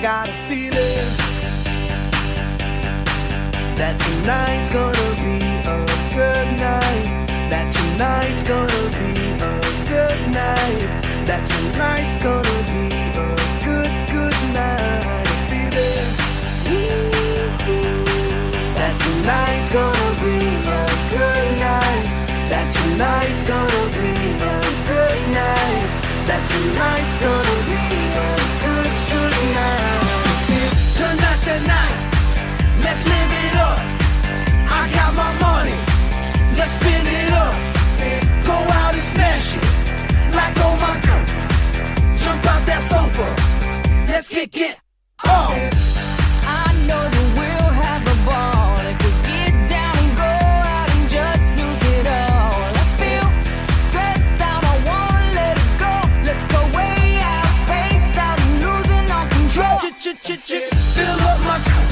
got a feeling that tonight's gonna be a good night. That tonight's gonna be a good night. That tonight's gonna be a good, good night. A feeling that tonight's gonna be a good night. That tonight's gonna be a good night. That tonight's gonna be a good, good night. Tonight's the night. Let's live it up. I got my money. Let's spin it up. Go out and smash it. Like oh my God. Jump out that sofa. Let's get on. I know that we'll have a ball if we get down and go out and just lose it all. I feel stressed out, I wanna let it go. Let's go way out, spaced out and losing all control. Fill up my cup.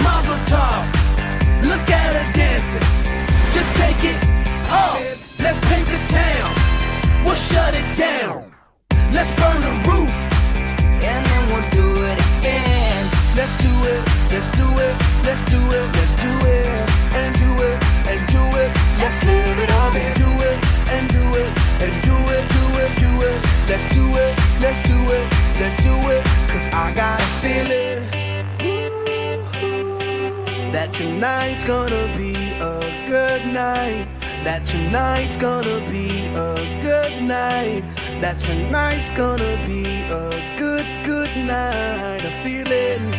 Mazel tov. Look at her dancing. Just take it off. Let's paint the town. We'll shut it down. Let's burn the roof. And then we'll do it again. Let's do it. Let's do it. Let's do it. Let's do it. And do it. And do it. Let's live it up and do it. And do it. And do it. Do it. Do it. Let's do it. Let's do it. Let's do it. Cause I got a feeling that tonight's gonna be a good night. That tonight's gonna be a good night. That tonight's gonna be a good, good night. A feeling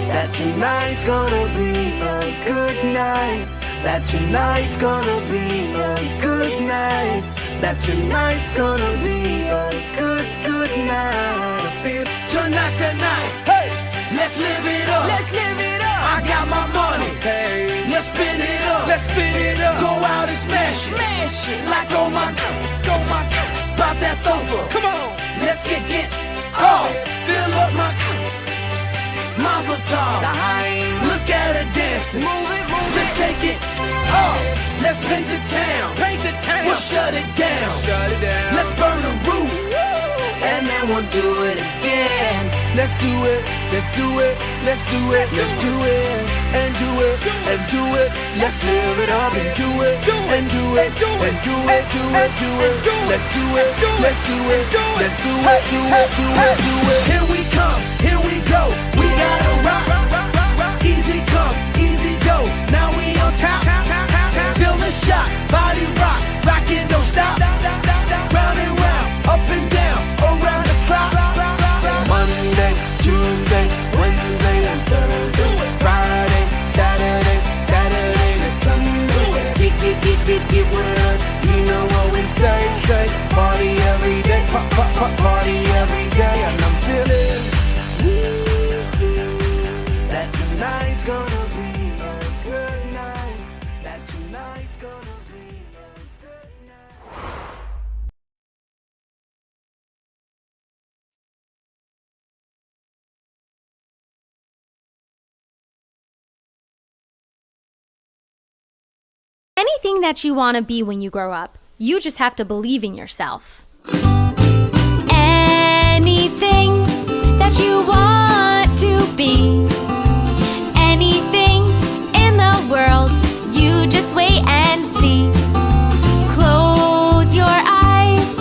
that tonight's gonna be a good night. That tonight's gonna be a good night. That tonight's gonna be a good, good night. I feel tonight's the night. Hey, let's live it up. Let's live it up. I got my money. Hey, let's spin it up. Let's spin it up. Go out and smash it. Smash it. Like oh my God, oh my God. Pop that sofa. Come on. Let's get off. Fill up my cup. Mazel tov. Look at her dancing. Move it, move Just it. take it off. Let's paint the town. Paint the town. We'll shut it down. Shut it down. Let's burn the roof. And then we'll do it again. Let's do it. Let's do it. Let's do it. Let's do it. And do it. And do it. Let's live it up and do it. And do it. And do it. Do it. Do it. Let's do it. Let's do it. Let's do it. Do it. Do it. Do it. Here we come. Here we go. We gotta rock. Easy come. Easy go. Now we on top. Feel the shot. Body rock. Rockin', don't stop. Round and round. Up and down. Around the clock. Monday, Tuesday, Wednesday, and Thursday. Friday, Saturday, Saturday to Sunday. Get with us. You know what we say. Party every day. Party every day. And I'm feeling that tonight's gonna be a good night. That tonight's gonna be a good night. Anything that you want to be when you grow up, you just have to believe in yourself. Anything that you want to be, anything in the world, you just wait and see. Close your eyes.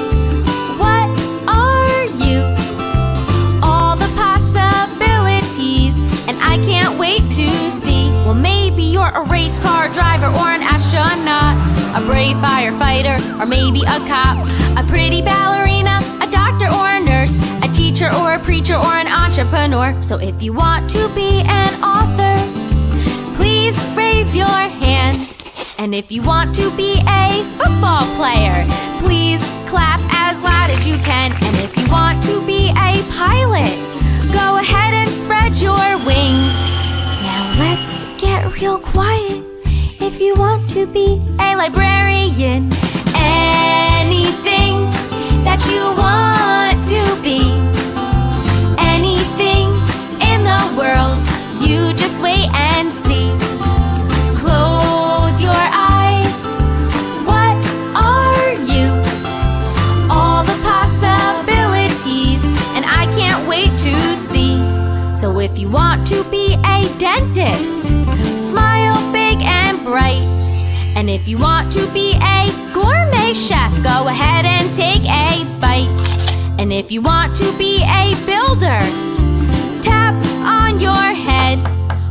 What are you? All the possibilities, and I can't wait to see. Well, maybe you're a race car driver or an astronaut, a brave firefighter, or maybe a cop, a pretty ballerina, a doctor or a nurse, a teacher or a preacher or an entrepreneur. So if you want to be an author, please raise your hand. And if you want to be a football player, please clap as loud as you can. And if you want to be a pilot, go ahead and spread your wings. Now let's get real quiet. If you want to be a librarian, anything that you want to be, anything in the world, you just wait and see. Close your eyes. What are you? All the possibilities, and if you want to be a dentist, smile big and bright. And if you want to be a gourmet chef, go ahead and take a bite. And if you want to be a builder, tap on your head.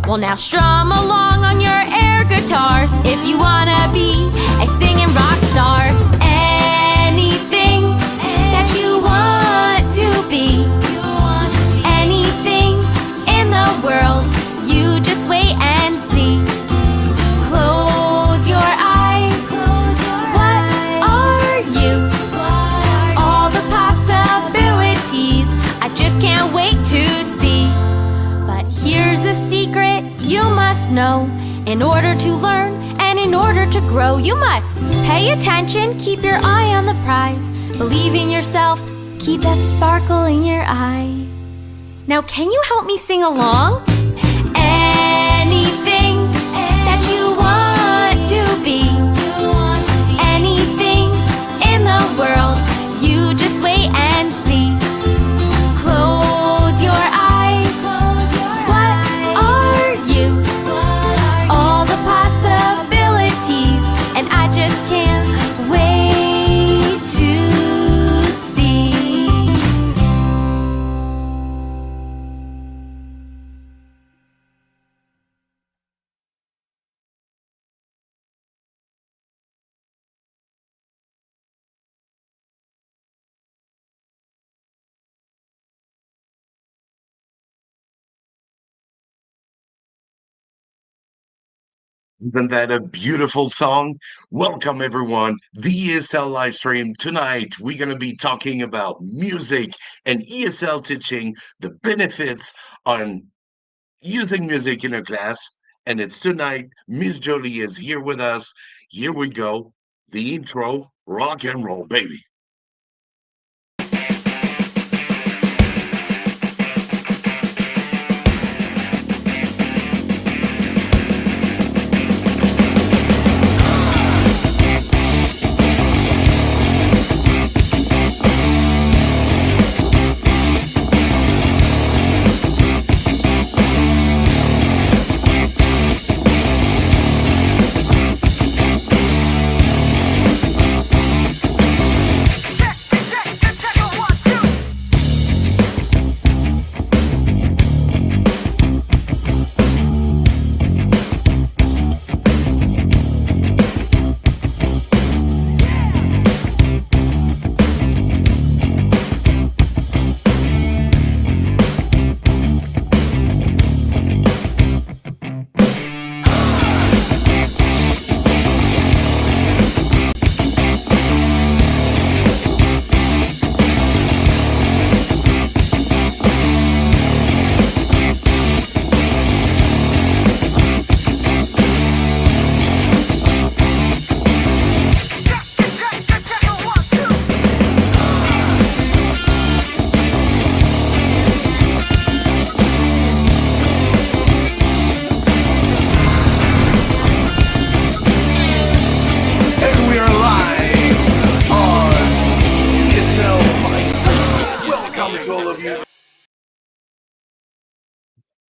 Well, now strum along on your air guitar if you wanna be a singing rock star. Anything that you want to be, anything in the world, you just wait and see. Close your eyes. What are you? All the possibilities, I just can't wait to see. But here's a secret you must know. In order to learn and in order to grow, you must pay attention, keep your eye on the prize. Believe in yourself, keep that sparkle in your eye. Now, can you help me sing along? Anything that you want to be, anything in the world, you just wait and see. Close your eyes. What are you? All the possibilities, and I just can't wait to see. Isn't that a beautiful song? Welcome, everyone. The ESL live stream. Tonight, we're going to be talking about music and ESL teaching, the benefits on using music in a class. And it's tonight. Miss Jolie is here with us. Here we go. The intro, rock and roll, baby.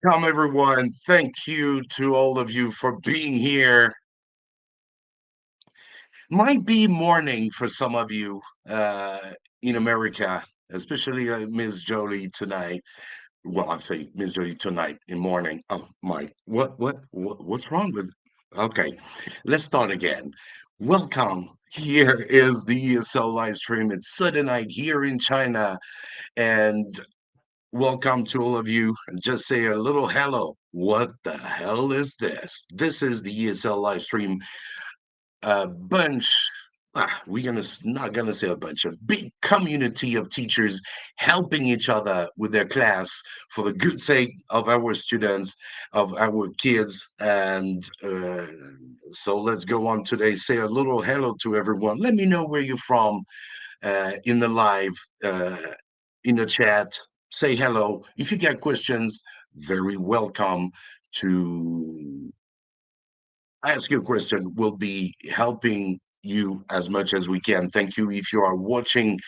Welcome, everyone. Thank you to all of you for being here. Might be morning for some of you in America, especially Miss Jolie tonight. Well, I say Miss Jolie tonight in morning. Oh my, what's wrong with? Okay, let's start again. Welcome. Here is the ESL live stream. It's Sunday night here in China, and welcome to all of you. And just say a little hello. What the hell is this? This is the ESL live stream. A bunch, we're gonna not gonna say a bunch, a big community of teachers helping each other with their class for the good sake of our students, of our kids. And so let's go on today. Say a little hello to everyone. Let me know where you're from in the live, in the chat. Say hello. If you got questions, very welcome to ask your question. We'll be helping you as much as we can. Thank you if you are watching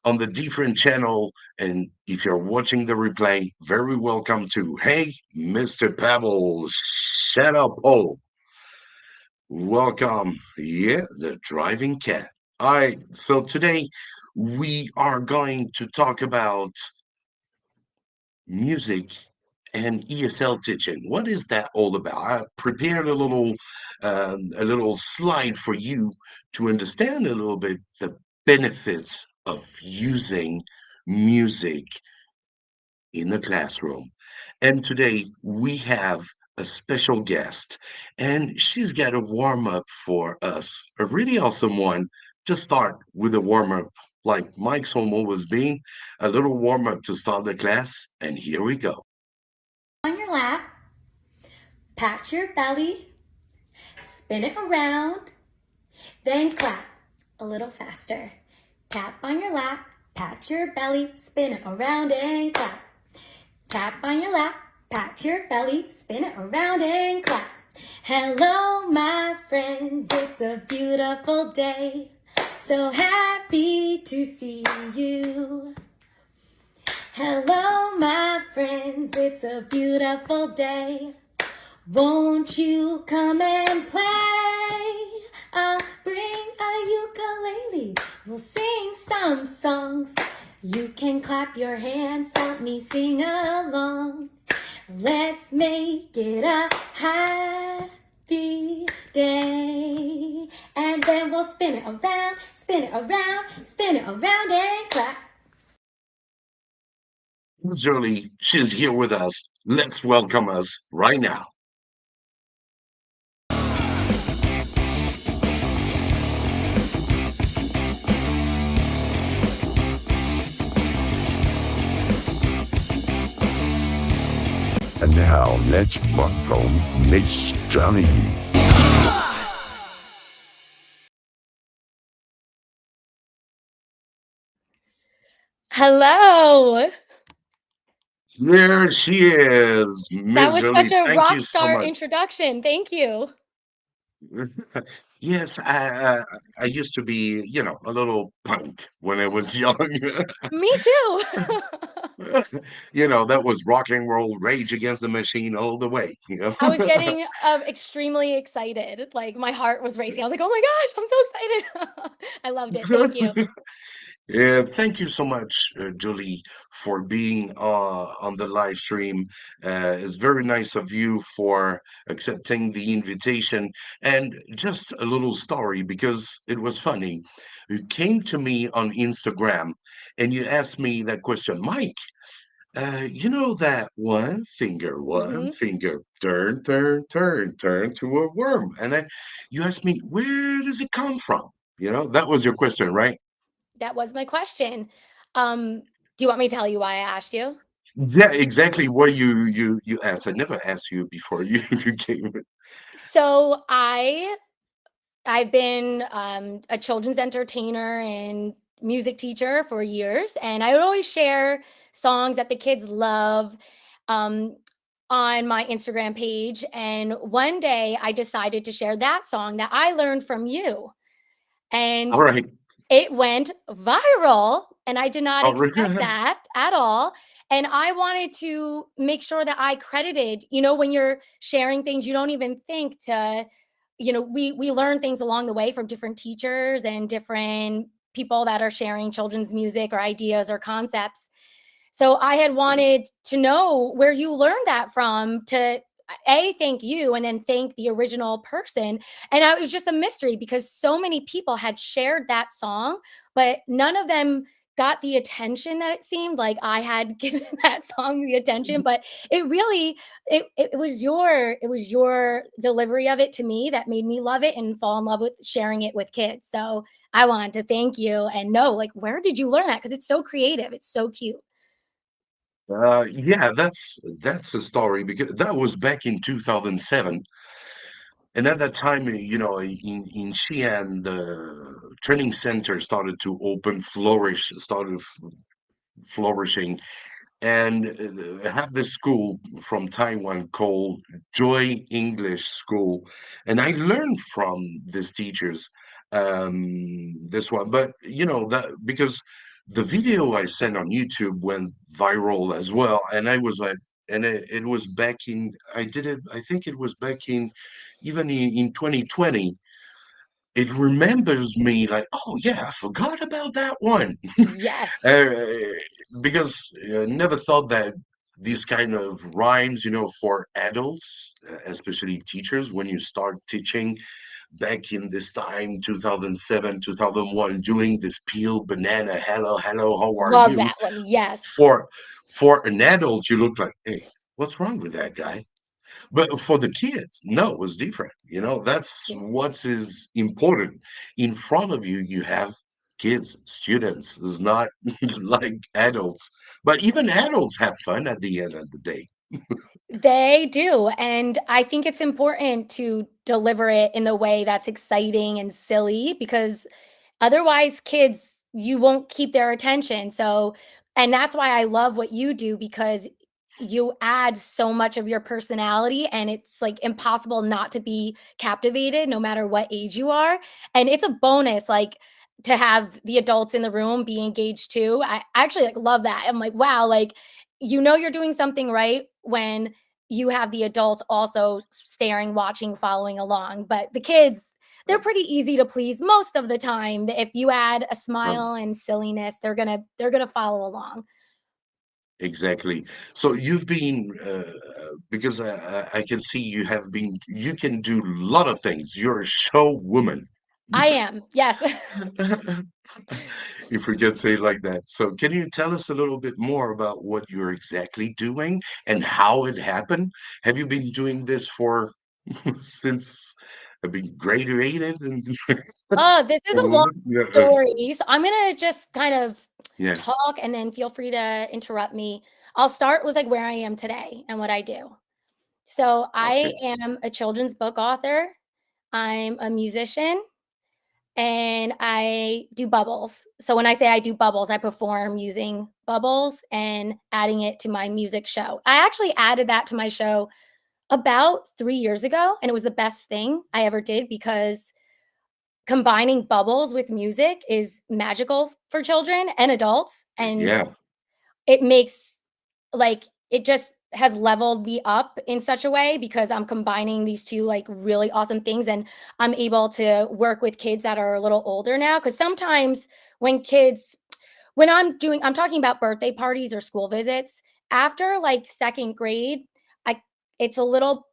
on the different channel, and if you're watching the replay, very welcome too. Hey, Mr. Pavel, shut up, Paul. Welcome. Yeah, the driving cat. All right, so today we are going to talk about music and ESL teaching. What is that all about? I prepared a little slide for you to understand a little bit the benefits of using music in the classroom. And today we have a special guest, and she's got a warm up for us, a really awesome one. To start with a warm up, like Mike's home always being, a little warm up to start the class. And here we go. On your lap, pat your belly, spin it around, then clap a little faster. Tap on your lap, pat your belly, spin it around and clap. Tap on your lap, pat your belly, spin it around and clap. Hello, my friends, it's a beautiful day. So happy to see you. Hello, my friends, it's a beautiful day. Won't you come and play? I'll bring a ukulele. We'll sing some songs. You can clap your hands, help me sing along. Let's make it a happy day. And then we'll spin it around, spin it around, spin it around and clap. Miss Jolie, she's here with us. Let's welcome us right now. And now let's welcome Miss Jolie. Hello. There she is, That Miss was Jolie. such a Thank rock you so star much. introduction. Thank you. Yes, I used to be, a little punk when I was young. Me too. That was rock and roll, Rage Against the Machine all the way. I was getting extremely excited. Like my heart was racing. I was like, "Oh my gosh, I'm so excited." I loved it. Thank you. Yeah, thank you so much, Julie, for being on the live stream. It's very nice of you for accepting the invitation. And just a little story because it was funny. You came to me on Instagram and you asked me that question, Mike. You know that one Mhm. finger, turn to a worm. And then you asked me, where does it come from? That was your question, right? That was my question. Do you want me to tell you why I asked you? Yeah, exactly what you asked. I never asked you before you you came. So I've been a children's entertainer and music teacher for years, and I would always share songs that the kids love um, on my Instagram page. And one day I decided to share that song that I learned from you. All And right. it went viral, and I did not All expect right. that at all, and I wanted to make sure that I credited when you're sharing things, you don't even think to we learn things along the way from different teachers and different people that are sharing children's music or ideas or concepts. So I had wanted to know where you learned that from to thank you and then thank the original person. And it was just a mystery because so many people had shared that song, but none of them got the attention that it seemed like I had given that song the attention. But it really it was your delivery of it to me that made me love it and fall in love with sharing it with kids. So I wanted to thank you and know, like, where did you learn that? Because it's so creative, it's so cute. Yeah, that's a story because that was back in 2007, and at that time, in Xi'an, the training center started to started flourishing, and had this school from Taiwan called Joy English School, and I learned from these teachers this one, but you know that because the video I sent on YouTube went viral as well, and I was like, and it was back in, I did it, I think it was back in, even in 2020. It remembers me like, oh yeah, I forgot about that one. Yes. uh, because never thought that these kind of rhymes, you know, for adults, especially teachers, when you start teaching back in this time, 2007, 2001, doing this peel banana, hello, hello, how are Love you? that one. Yes. For for an adult, you look like, hey, what's wrong with that guy? But for the kids, no, it was different. You know, that's Yeah. what is important. In front of you, you have kids, students. It's not like adults. But even adults have fun at the end of the day. They do, and I think it's important to deliver it in the way that's exciting and silly because otherwise, kids, you won't keep their attention. So, and that's why I love what you do because you add so much of your personality and it's like impossible not to be captivated no matter what age you are. And it's a bonus, like to have the adults in the room be engaged too. I actually like love that. I'm like, wow, like you're doing something right when you have the adults also staring, watching, following along. But the kids, they're Yeah, pretty easy to please most of the time. If you add a um, smile and silliness, they're gonna follow along. exactly. So you've been, because I can see you have been, you can do a lot of things. You're a show woman. I am, yes. If we can say it like that. So, can you tell us a little bit more about what you're exactly doing and how it happened? Have you been doing this for since I've been graduated and Oh, this is a a long woman? Yeah, story. So I'm gonna just kind of yeah. talk and then feel free to interrupt me. I'll start with like where I am today and what I do. So I Okay. am a children's book author. I'm a musician and I do bubbles. So when I say I do bubbles, I perform using bubbles and adding it to my music show. I actually added that to my show about 3 years ago, and it was the best thing I ever did because combining bubbles with music is magical for children and adults, and Yeah. it makes like it just has leveled me up in such a way because I'm combining these 2, like, really awesome things, and I'm able to work with kids that are a little older now. Because sometimes when kids when I'm talking about birthday parties or school visits, after, like, 2nd grade, I it's a little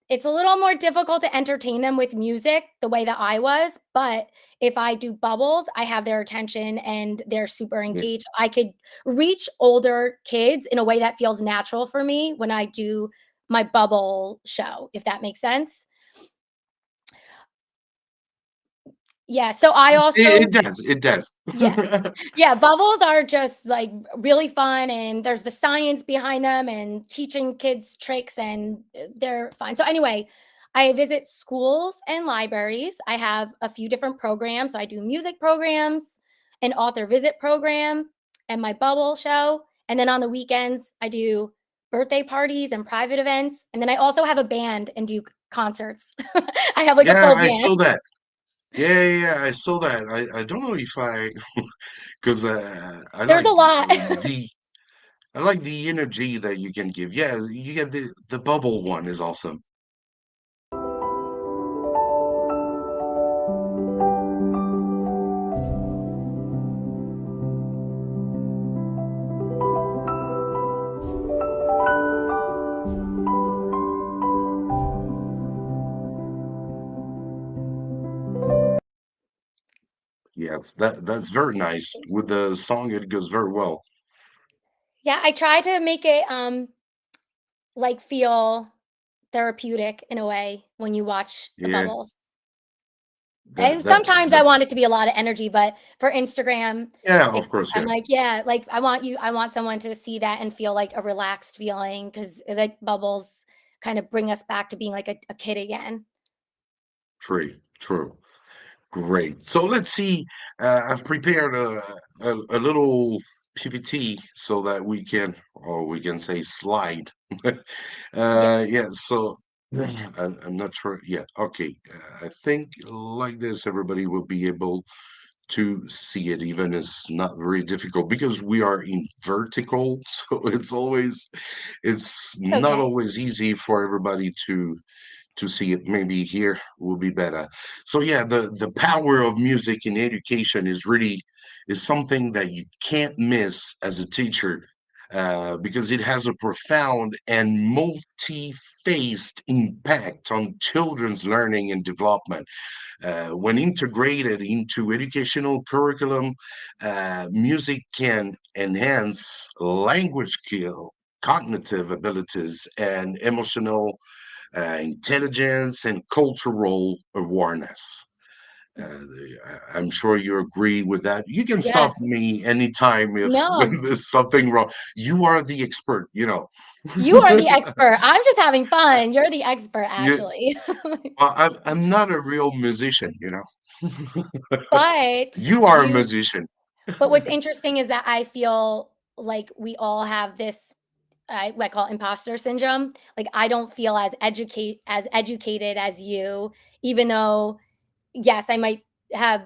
it's a little more difficult to entertain them with music the way that I was, but if I do bubbles, I have their attention and they're super Yeah. engaged. I could reach older kids in a way that feels natural for me when I do my bubble show, if that makes sense. Yeah, so I also It does. It does. yeah. Yeah, bubbles are just, like, really fun, and there's the science behind them and teaching kids tricks, and, they're fun. So, anyway, I visit schools and libraries. I have a few different programs. So I do music programs, an author visit program, and my bubble show, and then on the weekends, I do birthday parties and private events, and then I also have a band and do concerts. I have, like, a Yeah, full I band. saw that. Yeah, yeah, yeah, I saw that. I don't know if I, because There's a lot. the I like the energy that you can give. Yeah, you get the bubble one is awesome. Yes, that's very nice. With the song, it goes very well. Yeah, I try to make it, like, feel therapeutic in a way when you watch the Yeah, bubbles. that And that sometimes I that's want it to be a lot of energy, but for Instagram, yeah, it of course, I'm yeah, like, yeah, like, I want someone to see that and feel like a relaxed feeling because the bubbles kind of bring us back to being like a kid again. true, true. Great. So let's see. I've prepared a little PPT so that we can, or we can say slide. Yeah. Yeah. So I'm not sure. Yeah, okay. I think like this, everybody will be able to see it, even it's not very difficult because we are in vertical, so it's It's not okay. always easy for everybody to see it. Maybe here will be better. So yeah, the power of music in education is something that you can't miss as a teacher, because it has a profound and multi-faced impact on children's learning and development. When integrated into educational curriculum, music can enhance language skill, cognitive abilities, and emotional intelligence and cultural awareness. I'm sure you agree with that. You can stop Yes. me anytime if when No, there's something wrong. You are the expert, you know. you are the expert. I'm just having fun. You're the expert, you, actually. I'm not a real musician, you know. But You are a musician. but what's interesting is that I feel like we all have this, what I call imposter syndrome. Like I don't feel as educated as you, even though yes, I might have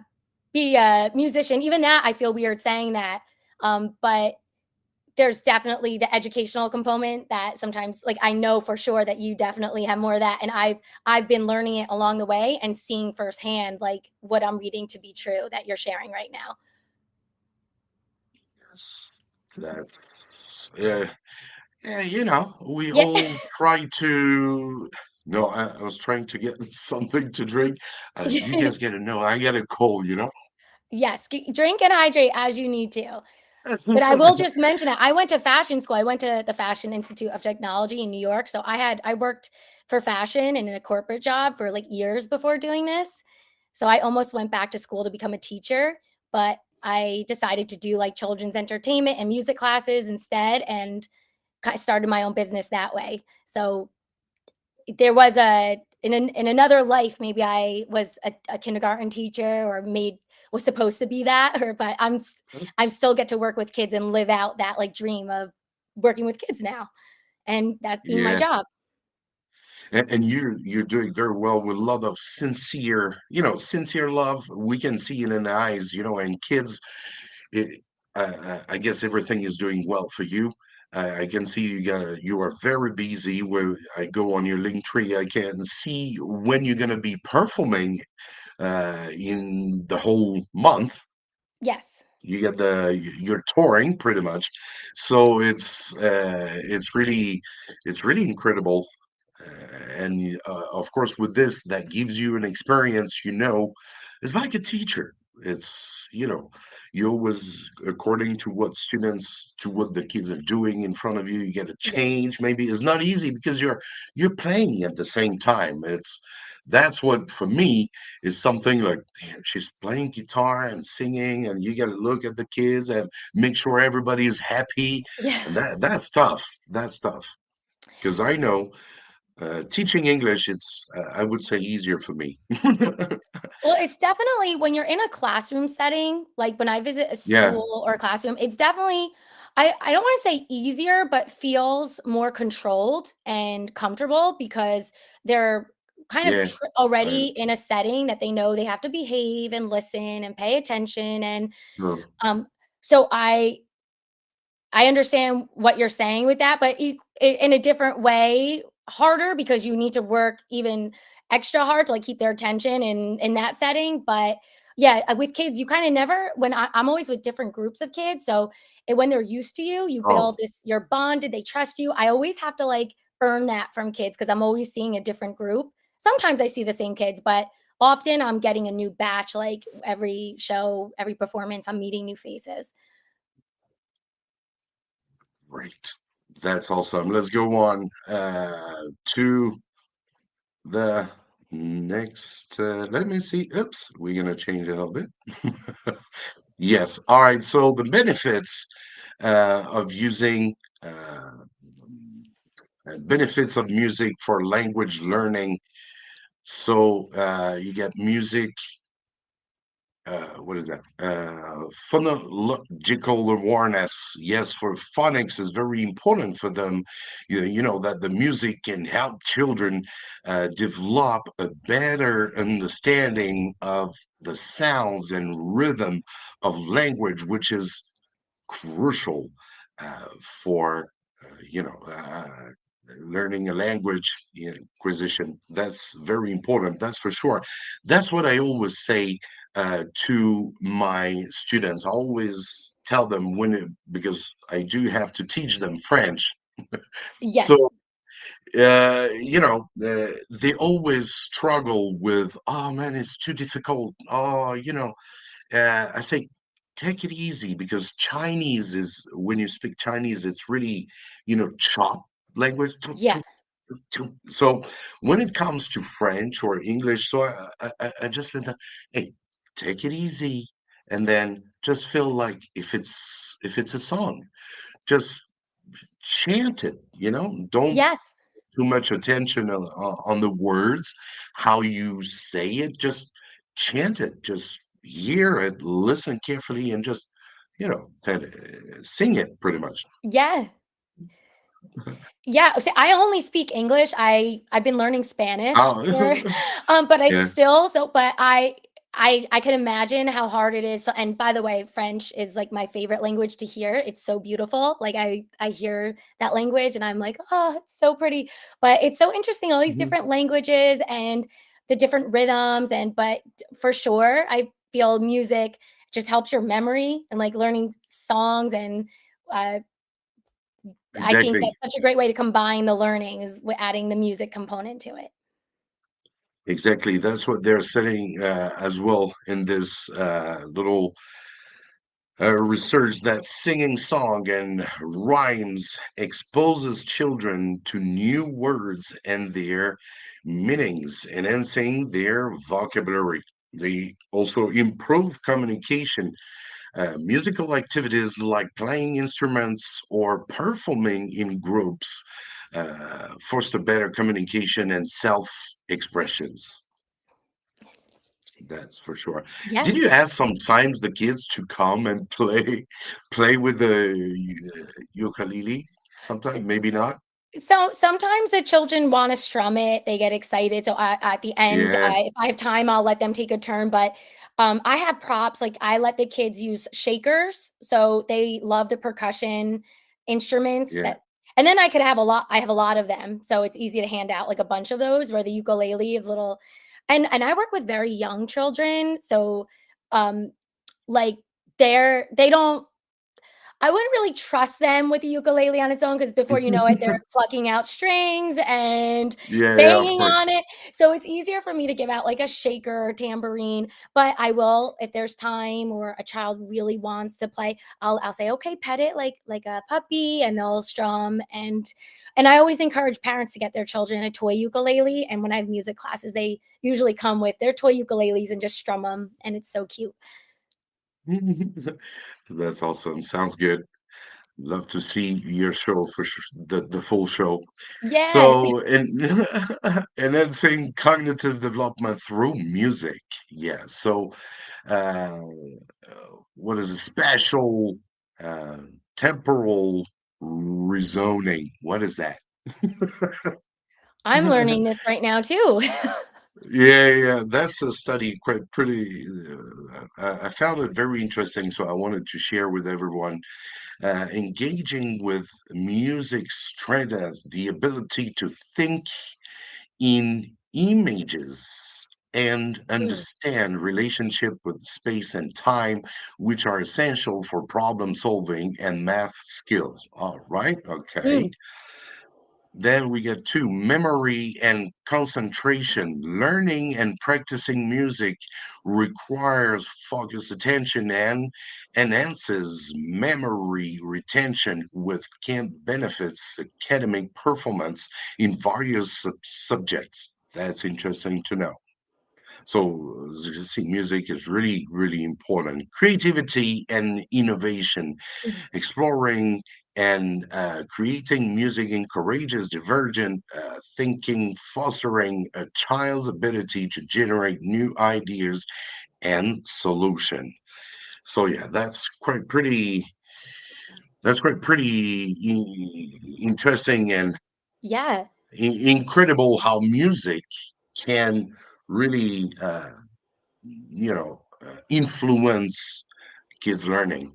be a musician. Even that I feel weird saying that. But there's definitely the educational component that sometimes like I know for sure that you definitely have more of that, and I've been learning it along the way and seeing firsthand like what I'm reading to be true that you're sharing right now. Yes, that's yeah, you know, we Yeah. all try to. No, I was trying to get something to drink. You guys gotta know, I got a cold, you know? Yes, drink and hydrate as you need to. But I will just mention that I went to fashion school. I went to the Fashion Institute of Technology in New York. So I worked for fashion and in a corporate job for like years before doing this. So I almost went back to school to become a teacher, but I decided to do like children's entertainment and music classes instead and started my own business that way. So there was in another life maybe I was a kindergarten teacher or made was supposed to be that or but I'm still get to work with kids and live out that like dream of working with kids now and that being my Yeah, job. and you're doing very well with a lot of sincere, sincere love. We can see it in the eyes, and kids. It, I guess everything is doing well for you. I can see you are very busy. Where I go on your link tree, I can see when you're going to be performing in the whole month. Yes. You get you're touring pretty much, so it's really incredible. And of course, with this, that gives you an experience. It's like a teacher. You always, according to what the kids are doing in front of you, you get a Yeah. change. Maybe it's not easy because you're playing at the same time. That's what for me is something like, damn, she's playing guitar and singing, and you got to look at the kids and make sure everybody is happy, Yeah. and that's tough. That's tough because I know teaching English, it's I would say easier for me. Well, it's definitely when you're in a classroom setting, like when I visit a Yeah, school or a classroom, it's definitely I don't want to say easier, but feels more controlled and comfortable because they're kind of yeah, already right. in a setting that they know they have to behave and listen and pay attention and Sure. um so I understand what you're saying with that, but in a different way, harder because you need to work even extra hard to like keep their attention in that setting. But yeah, with kids, you kind of never. I'm always with different groups of kids, so when they're used to you, you build Oh, this. You're bonded. They trust you. I always have to like earn that from kids because I'm always seeing a different group. Sometimes I see the same kids, but often I'm getting a new batch. Like every show, every performance, I'm meeting new faces. great. That's awesome. Let's go on to the next. Let me see. Oops, we're gonna change it a little bit. Yes. All right. So the benefits of using benefits of music for language learning. So you get music what is that? Phonological awareness. Yes, for phonics is very important for them. You know that the music can help children develop a better understanding of the sounds and rhythm of language, which is crucial for learning a language acquisition. That's very important. That's for sure. That's what I always say to my students. I always tell them because I do have to teach them French. Yes. So they always struggle with, oh man, it's too difficult. Oh, I say, take it easy because Chinese is when you speak Chinese, it's really, chop language. Yeah. So when it comes to French or English, so I just let them, hey, take it easy, and then just feel like if it's a song, just chant it. Don't Yes. too much attention on the words, how you say it. Just chant it. Just hear it, listen carefully, and just sing it. Pretty much. Yeah. Yeah, see, I only speak English. I've been learning Spanish Oh, for but it's yeah, still so but I can imagine how hard it is to and by the way, French is, like, my favorite language to hear. It's so beautiful. Like, I hear that language and I'm like, "Oh, it's so pretty." But it's so interesting, all these mhm, different languages and the different rhythms but for sure, I feel music just helps your memory and, like, learning songs and, uh I think exactly. that's such a great way to combine the learning is adding the music component to it. Exactly. That's what they're saying as well in this little research that singing song and rhymes exposes children to new words and their meanings, enhancing their vocabulary. They also improve communication. Musical activities like playing instruments or performing in groups foster better communication and self expressions. That's for sure. Yeah. Did you ask sometimes the kids to come and play with the ukulele? Sometimes, maybe not. So sometimes the children wanna strum it, they get excited, so at the end, Yeah, if I have time, I'll let them take a turn, but, I have props, like, I let the kids use shakers, so they love the percussion instruments yeah. that and then I have a lot of them, so it's easy to hand out, like, a bunch of those where the ukulele is little and I work with very young children, so, um, like, they don't I wouldn't really trust them with the ukulele on its own because before you know it, they're plucking out strings and Yeah, yeah, of banging course. on it. So it's easier for me to give out like a shaker or tambourine, but I will if there's time or a child really wants to play, I'll say, "Okay, pet it like a puppy," and they'll strum and I always encourage parents to get their children a toy ukulele, and when I have music classes, they usually come with their toy ukuleles and just strum them, and it's so cute. That's awesome. Sounds good. Love to see your show for sure, the full show. Yeah. So, and and then saying cognitive development through music. Yeah. So, uh, what is a special uh, temporal rezoning? What is that? I'm learning this right now too. Yeah, yeah, that's a study quite pretty. I found it very interesting, so I wanted to share with everyone. Engaging with music strengthens the ability to think in images and Mm, understand relationship with space and time, which are essential for problem solving and math skills. All right, okay. mm. Then we get two, memory and concentration. Learning and practicing music requires focused attention and enhances memory retention, with can benefits academic performance in various subjects. That's interesting to know. So, as you can see, music is really, really important. Creativity and innovation, Mhm. exploring And creating music encourages divergent thinking, fostering a child's ability to generate new ideas and solution. So yeah, that's quite pretty interesting and Yeah. incredible how music can really influence kids learning.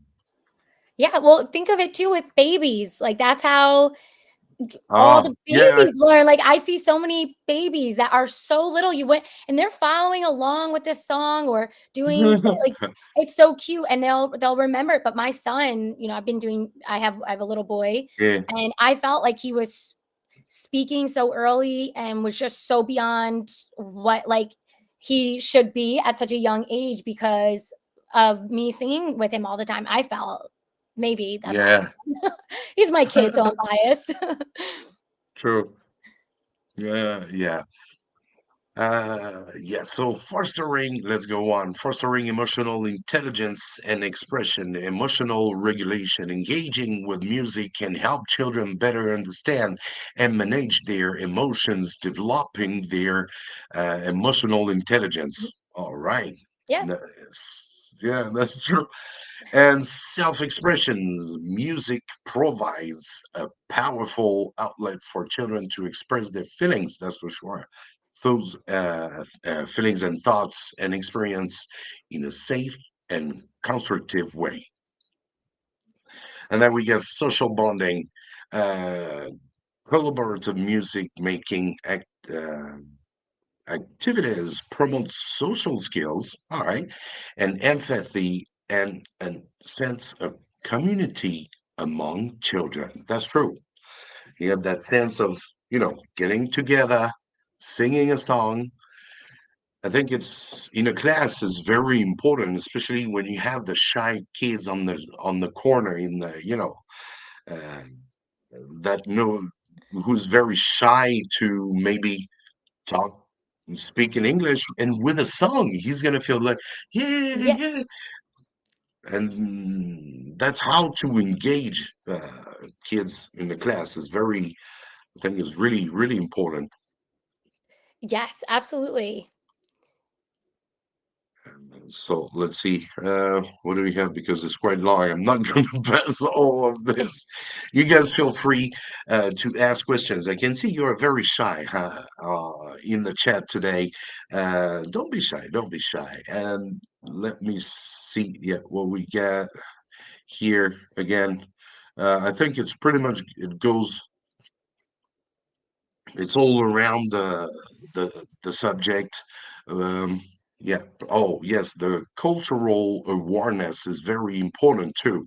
Yeah, well, think of it too with babies. Like that's how all Oh the yeah, babies learn. Like I see so many babies that are so little. You went and they're following along with this song or doing like it's so cute and they'll remember it. But my son, I've been doing I have a little boy yeah, and I felt like he was speaking so early and was just so beyond what like he should be at such a young age because of me singing with him all the time. I felt maybe that's why. yeah. He's my kid, so I'm biased. True. Yeah, yeah. Yeah, so fostering, let's go on. Fostering emotional intelligence and expression, emotional regulation, engaging with music can help children better understand and manage their emotions, developing their emotional intelligence. All right. Yeah. Yeah, that's true. And self expression. Music provides a powerful outlet for children to express their feelings, that's for sure. Those feelings and thoughts and experience in a safe and constructive way. And then we get social bonding, uh, collaborative music making activities promote social skills, all right, and empathy and sense of community among children. That's true. You have that sense of, getting together, singing a song. I think it's in a class is very important, especially when you have the shy kids on the corner in the, uh, that know who's very shy to maybe talk speak in English and with a song, he's gonna feel like, yeah, Yeah. yeah. And that's how to engage kids in the class is very, I think is really, really important. Yes, absolutely. So let's see, what do we have? Because it's quite long. I'm not going to pass all of this. You guys feel free to ask questions. I can see you're very shy in the chat today. Don't be shy. Don't be shy. And let me see. Yeah, what we got here again. I think it's pretty much it goes. It's all around the subject. Um, yeah. Oh, yes. The cultural awareness is very important too,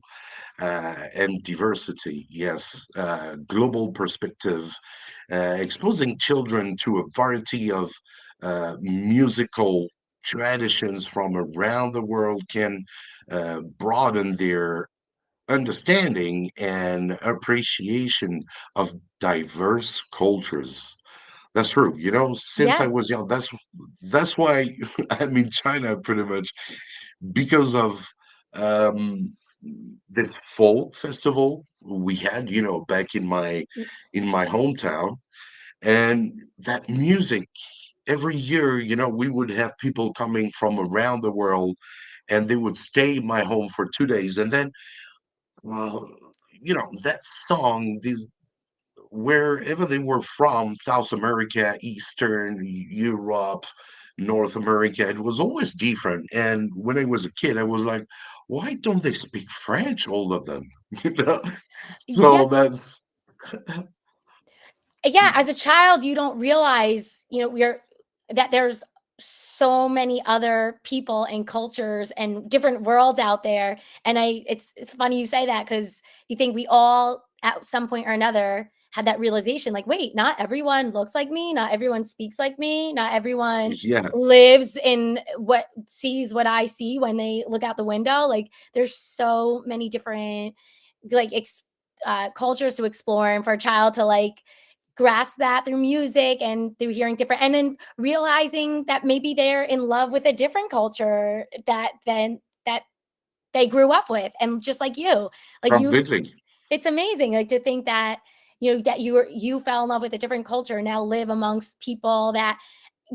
and diversity. Yes, global perspective, exposing children to a variety of musical traditions from around the world can broaden their understanding and appreciation of diverse cultures. That's true. Since I Yeah. was young, that's why I'm in China pretty much because of um this folk festival we had, back Y in my hometown. And that music every year, we would have people coming from around the world and they would stay in my home for 2 days. And then that song, these wherever they were from, South America, Eastern Europe, North America, it was always different. And when I was a kid, I was like, why don't they speak French, all of them? You know? yeah. So that's Yeah, as a child, you don't realize, we're that there's so many other people and cultures and different worlds out there. And it's funny you say that because you think we all at some point or another had that realization, like, wait, not everyone looks like me, not everyone speaks like me, not everyone yes, lives in what sees what I see when they look out the window. Like, there's so many different like cultures to explore, and for a child to like grasp that through music and through hearing different and then realizing that maybe they're in love with a different culture that they grew up with and just like you like you completely. It's amazing, like, to think that, that you fell in love with a different culture, and now live amongst people that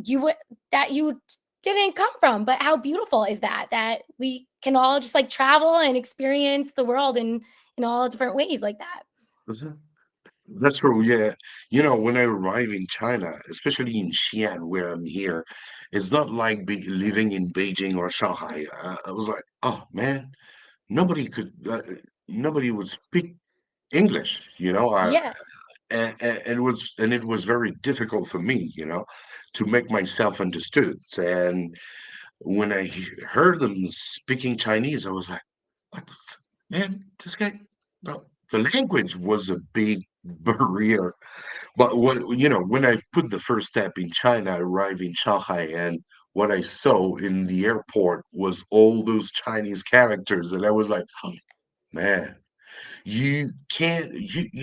you would that you didn't come from, but how beautiful is that, that we can all just, like, travel and experience the world in all different ways like that. Mhm. That's true, yeah. When I arrive in China, especially in Xi'an, where I'm here, it's not like living in Beijing or Shanghai. I was like, oh man, nobody could, nobody would speak English. Yeah, And it was very difficult for me, to make myself understood. And when I heard them speaking Chinese, I was like, what, man, this guy. No, the language was a big barrier. But when I put the first step in China, I arrived in Shanghai, and what I saw in the airport was all those Chinese characters, and I was like, man, you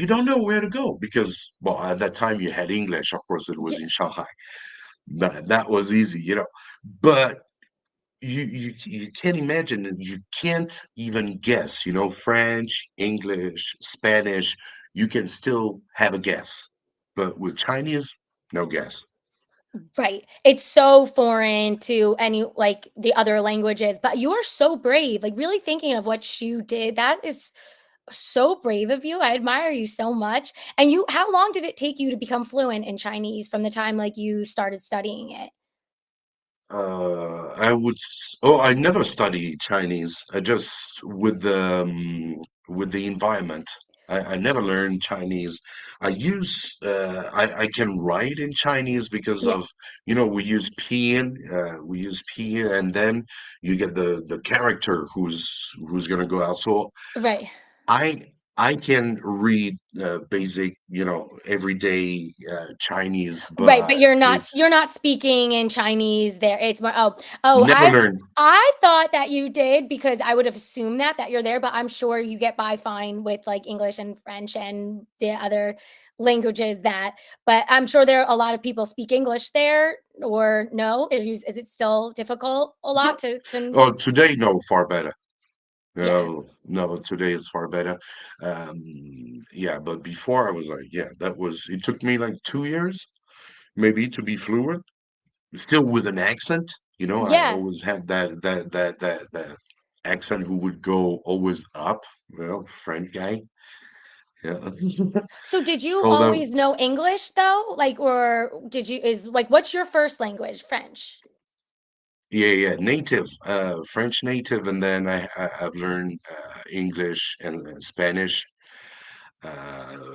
don't know where to go because, well, at that time you had English, of course, it was yeah, in Shanghai. That was easy, but you can't imagine it. You can't even guess, French, English, Spanish, you can still have a guess. But with Chinese, no guess. right. It's so foreign to any like the other languages, but you are so brave. Like really thinking of what you did. That is so brave of you. I admire you so much. And how long did it take you to become fluent in Chinese from the time like you started studying it? I never studied Chinese. I just with the environment. I never learned Chinese. I can write in Chinese because Yeah, of, we use pinyin, and then you get the character who's gonna go out. So right. I I can read basic, everyday Chinese, Right, but but it's you're not speaking in Chinese there. It's more oh, never learned. I thought that you did because I would have assumed that you're there, but I'm sure you get by fine with like English and French and the other languages that but I'm sure there are a lot of people speak English there or no? Is it still difficult a lot to Oh, today, no, far better. yeah. No, no, today is far better. Um, yeah, but before I was like, yeah, it took me like 2 years maybe to be fluent, still with an accent. I Yeah. always had that accent who would go always up, French guy. Yeah. So did you So that, always know English though? Like or did you is like what's your first language? French. yeah, yeah, native, French native, and then I've learned English and Spanish.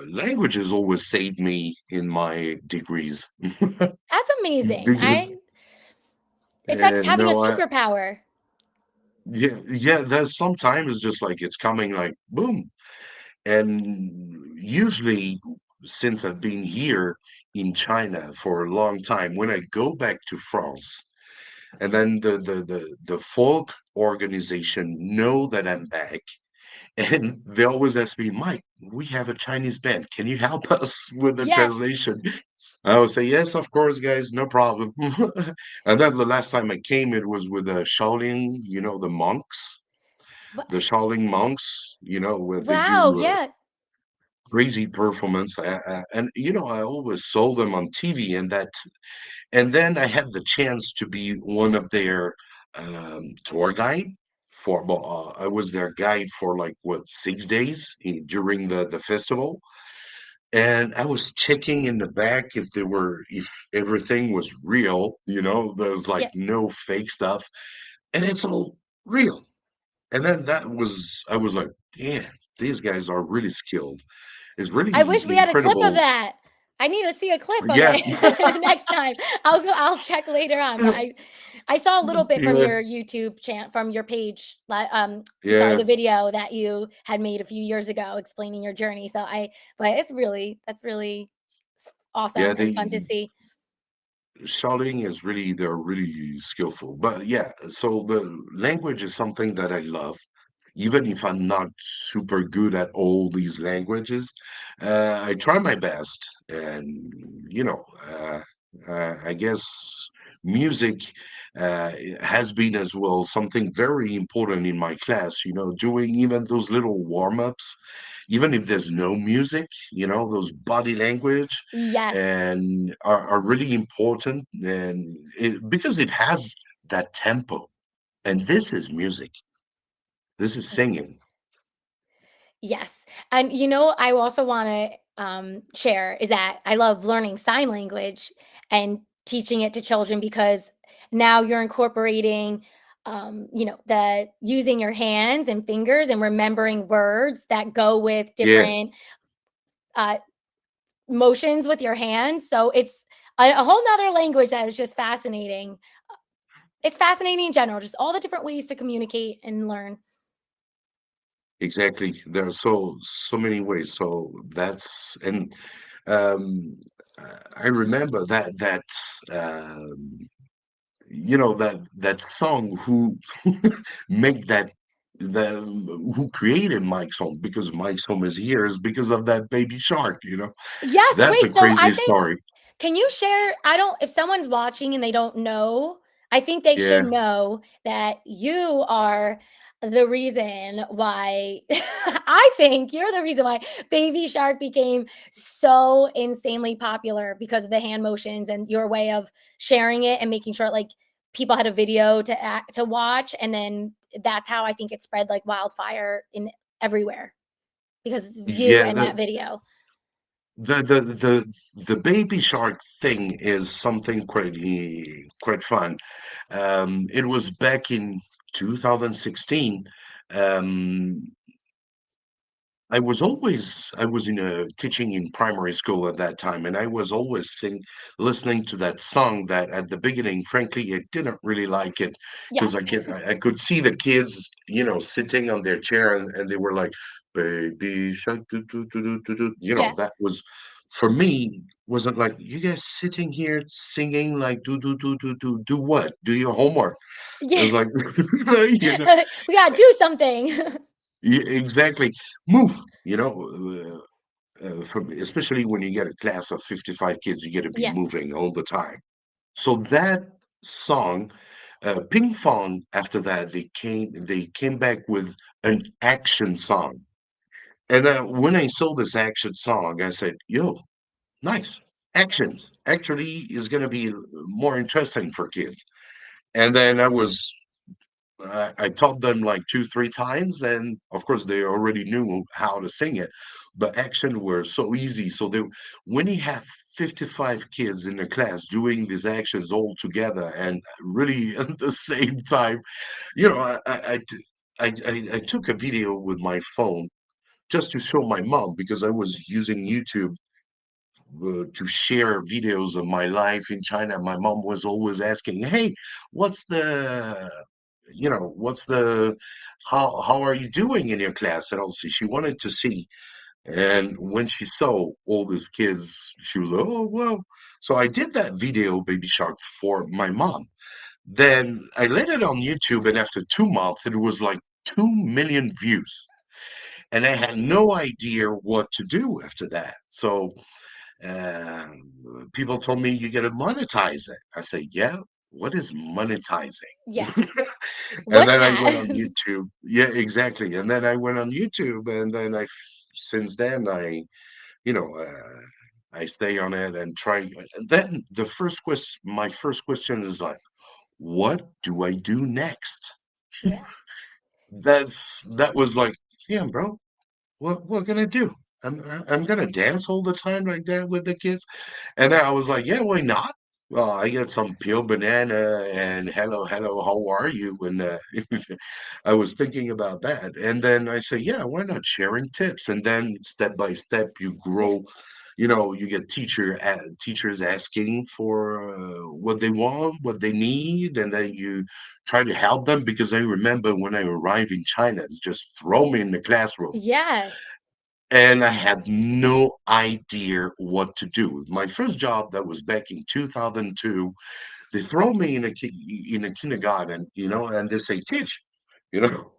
Languages always saved me in my degrees That's amazing. because It's like having a no, superpower. yeah, yeah. There's sometimes it's just like it's coming like boom, and usually since I've been here in China for a long time, when I go back to France, and then the folk organization know that I'm back. And they always ask me, Mike, we have a Chinese band. Can you help us with the Yeah. translation? I would say, yes, of course, guys, no problem. And then the last time I came, it was with the Shaolin, the monks, Wa the Shaolin monks, where they wow, do yeah. crazy performance. And, I always saw them on TV, and then I had the chance to be one of their tour guide I was their guide for like what 6 days during the festival, and I was checking in the back if everything was real. There's like Yeah. no fake stuff, and it's all real. And then I was like, yeah, these guys are really skilled. It's I really wish we had a clip of incredible. that. I need to see a clip of Yeah, it next time. I'll check later on, but I saw a little bit from yeah, your YouTube channel from your page, I'm sorry, yeah, the video that you had made a few years ago explaining your journey, so I but that's really yeah. awesome and fun to see. Shouting is really they're really skillful. But yeah, so the language is something that I love, even if I'm not super good at all these languages. I try my best, and I guess music uh, has been as well something very important in my class. Doing even those little warm-ups, even if there's no music, those body language Yes. and are really important, and because it has that tempo. And this is music. This is singing. Yes. And I also want to share is that I love learning sign language and teaching it to children because now you're incorporating, the using your hands and fingers and remembering words that go with Yeah, different uh, motions with your hands. So it's a whole nother language that is just fascinating. It's fascinating in general, just all the different ways to communicate and learn. exactly. There are so many ways. So that's and um, I remember that that song who make that the who created Mike's Home, because Mike's Home is here is because of that baby shark. Yes. That's Wait. a So I crazy think story. can you share I don't if someone's watching and they don't know, I think they should Yeah, know that you are the reason why I think you're the reason why Baby Shark became so insanely popular because of the hand motions and your way of sharing it and making sure like people had a video to watch, and then that's how I think it spread like wildfire in everywhere because of you yeah. and The that video. the the the the baby shark thing is something quite fun. It was back in 2016. Um, I was in a teaching in primary school at that time, and I was always listening to that song that at the beginning, frankly, I didn't really like it Yeah. because I could see the kids, sitting on their chair, and they were like, "Baby shark, do do do do do do." Yeah. That was for me wasn't like you guys sitting here singing like do what? Do your homework. It Yeah. was like, you know, We gotta do something. exactly. Move. Especially when you get a class of 55 kids, you got to be Yeah. moving all the time. So that song, Ping Pong, after that, they came back with an action song. And when I saw this action song, I said, yo, nice. Actions actually is going to be more interesting for kids. And then I taught them like 2, 3 times, and of course they already knew how to sing it. But action were so easy. So when you have 55 kids in a class doing these actions all together and really at the same time, I took a video with my phone just to show my mom because I was using YouTube to share videos of my life in China. My mom was always asking, "Hey, what's the, what's the, how are you doing in your class?" And also, she wanted to see. And when she saw all these kids, she was like, "Oh, well." So I did that video, Baby Shark, for my mom. Then I let it on YouTube, and after 2 months, it was like 2 million views. And I had no idea what to do after that. So people told me you got to monetize it. I say, yeah, what is monetizing? Yeah. And What's then I went on that? YouTube. Yeah, exactly. And then I went on YouTube, and then since then, I stay on it and try. And then my first question is like, what do I do next? Yeah. That was like, yeah, bro, what can I do? I'm gonna dance all the time like that with the kids. And then I was like, yeah, why not? Well, I get some peeled banana and hello, hello, how are you? And I was thinking about that. And then I say, yeah, why not sharing tips? And then step by step, you Yeah. grow. You get teachers asking for what they want, what they need, and then you try to help them. Because I remember when I arrived in China, it's just throw me in the classroom Yeah. and I had no idea what to do. My first job, that was back in 2002, they throw me in a kindergarten, and they say, "Teach," you know,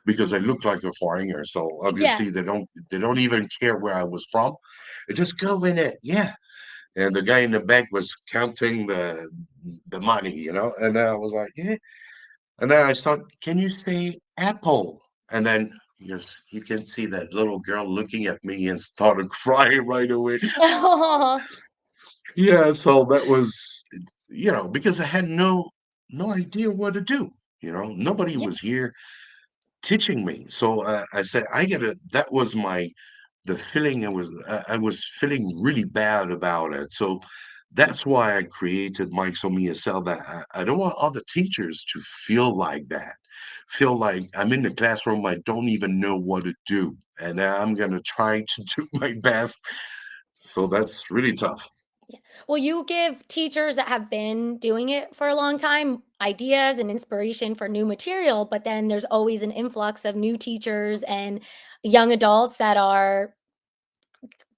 because I look like a foreigner. So Yeah. obviously they don't even care where I was from. They just go in it, yeah. and the guy in the back was counting the money, and then I was like, yeah. And then I saw, can you say apple? And then you can see that little girl looking at me and started crying right away. Oh, Yeah, so that was, because I had no idea what to do. Nobody yeah. was here teaching me. So I said, I gotta. That was the feeling. I was feeling really bad about it. So that's why I created Mike So ESL. That I don't want other teachers to feel like that. Feel like I'm in the classroom. I don't even know what to do, and I'm gonna try to do my best. So that's really tough. Yeah. Well, you give teachers that have been doing it for a long time ideas and inspiration for new material, but then there's always an influx of new teachers and young adults that are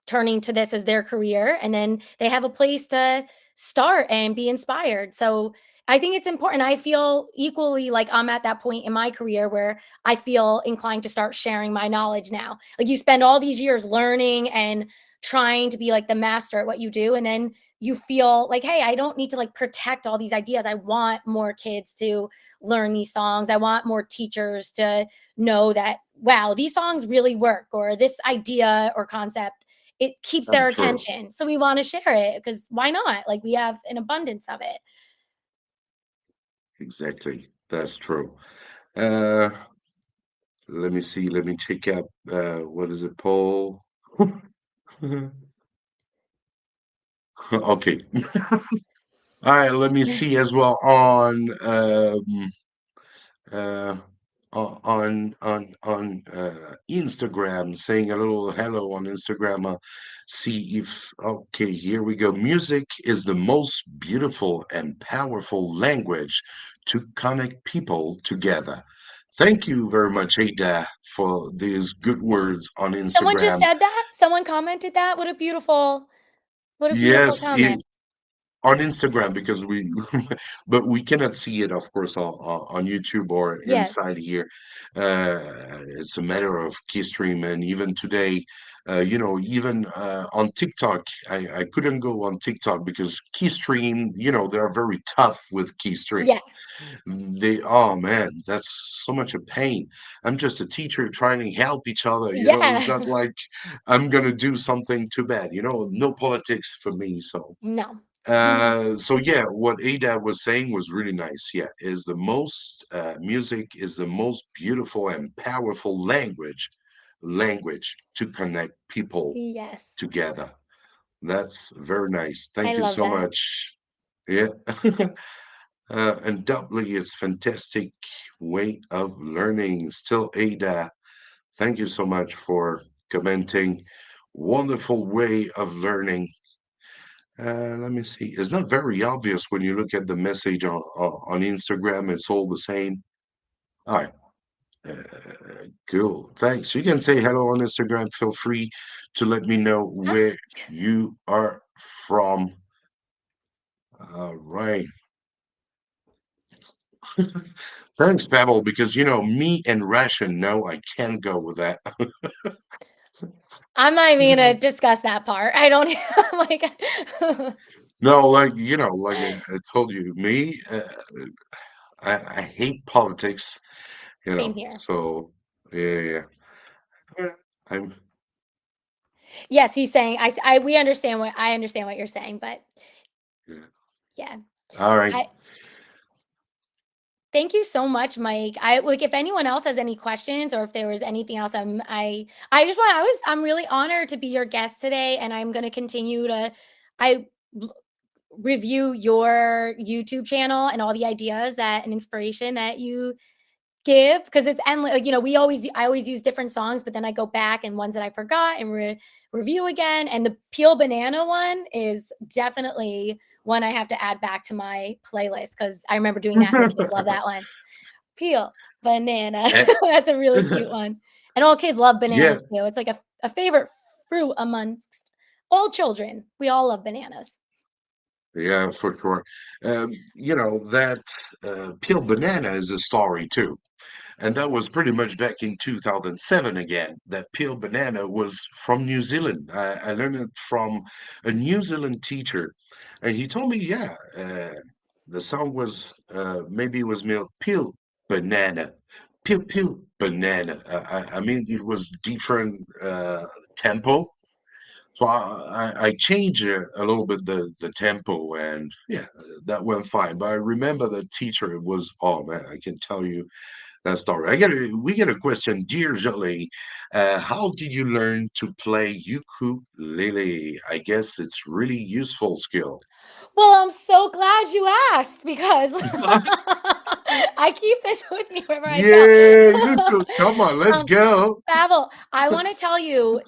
turning to this as their career, and then they have a place to start and be inspired. So I think it's important. I feel equally like I'm at that point in my career where I feel inclined to start sharing my knowledge now. Like you spend all these years learning and trying to be like the master at what you do, and then you feel like, hey, I don't need to like protect all these ideas. I want more kids to learn these songs. I want more teachers to know that, wow, these songs really work, or this idea or concept, it keeps their True. attention. So we want to share it because why not? Like we have an abundance of it. Exactly. That's true. Uh, Let me see. Let me check out what is it, Paul? Okay. All right, let me see as well uh on Instagram, saying a little hello on Instagram. See if okay, here we go. Music is the most beautiful and powerful language to connect people together. Thank you very much, Ada, for these good words on Someone just Instagram. said that. Someone commented that. What a beautiful Yes, comment. on Instagram because we, but we cannot see it, of course, on YouTube or Yeah. inside here. Uh, it's a matter of key stream, and even today, even on TikTok, I couldn't go on TikTok because key stream, they are very tough with key stream. Yeah. Oh man, that's so much a pain. I'm just a teacher trying to help each other. It's Yeah. not like I'm gonna do something too bad. No politics for me. So No. so yeah, what Ada was saying was really nice. Yeah, is the most music is the most beautiful and powerful language to connect people Yes. together. That's very nice. I Thank you love so that. much. Yeah. And doubly, it's fantastic way of learning. Still, Ada, thank you so much for commenting. Wonderful way of learning. Let me see. It's not very obvious when you look at the message on Instagram. It's all the same. All right. Cool. Thanks. You can say hello on Instagram. Feel free to let me know Hi. where you are from. All right. Thanks, Pavel, because me and Russian, no, I can't go with that. I'm not even gonna discuss that part. I don't like No, like like I told you, me, I hate politics. same here. So yeah, yeah. Yeah, I'm Yes, he's saying I we understand what I understand what you're saying, but yeah. yeah. All right. I Thank you so much, Mike. I like if anyone else has any questions or if there was anything else, I just want I'm really honored to be your guest today, and I'm going to continue to I l- review your YouTube channel and all the ideas that and inspiration that you give because it's endless. Like, I always use different songs, but then I go back and ones that I forgot and review again. And the peel banana one is definitely one I have to add back to my playlist because I remember doing that and the kids love that one. Peel banana. Eh, That's a really cute one. And all kids love yeah, bananas too. It's like a favorite fruit amongst all children. We all love bananas. yeah, for sure. That peeled banana is a story too. and that was pretty much back in 2007 again. That Peel Banana was from New Zealand. I learned it from a New Zealand teacher, and he told me, yeah, the song was maybe it was Milk Peel Banana. Peel Peel Banana. I mean, it was different tempo, so I changed a little bit the tempo, and yeah, that went fine. But I remember the teacher was, oh man, I can tell you that story. We get a question, dear Jolie. How did you learn to play ukulele? I guess it's really useful skill. Well, I'm so glad you asked because I keep this with me wherever I go. Yeah, come on, let's um, go. Babel, I want to tell you,